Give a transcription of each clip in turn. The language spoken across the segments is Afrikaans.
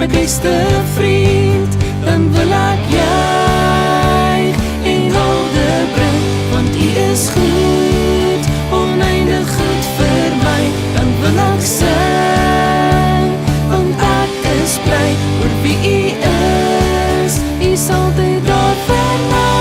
my beste vriend, dan wil ek juig en hulde bring, want U is goed, oneindig goed vir my. Dan wil ek sing, want ek is bly oor wie U is, U is altyd daar vir my.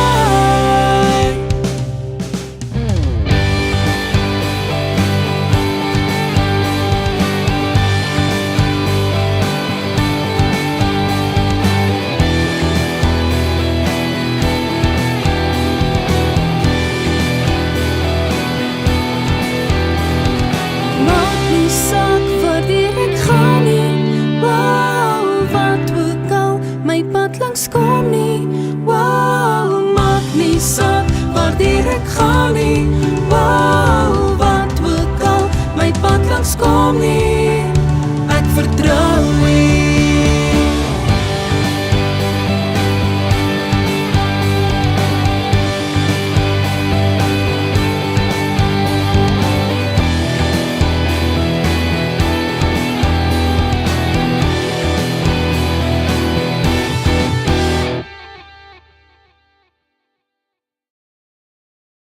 Kom nie, wow, maak nie saak waardeur ek gaan nie, wow, wat ook al my pad langs kom nie.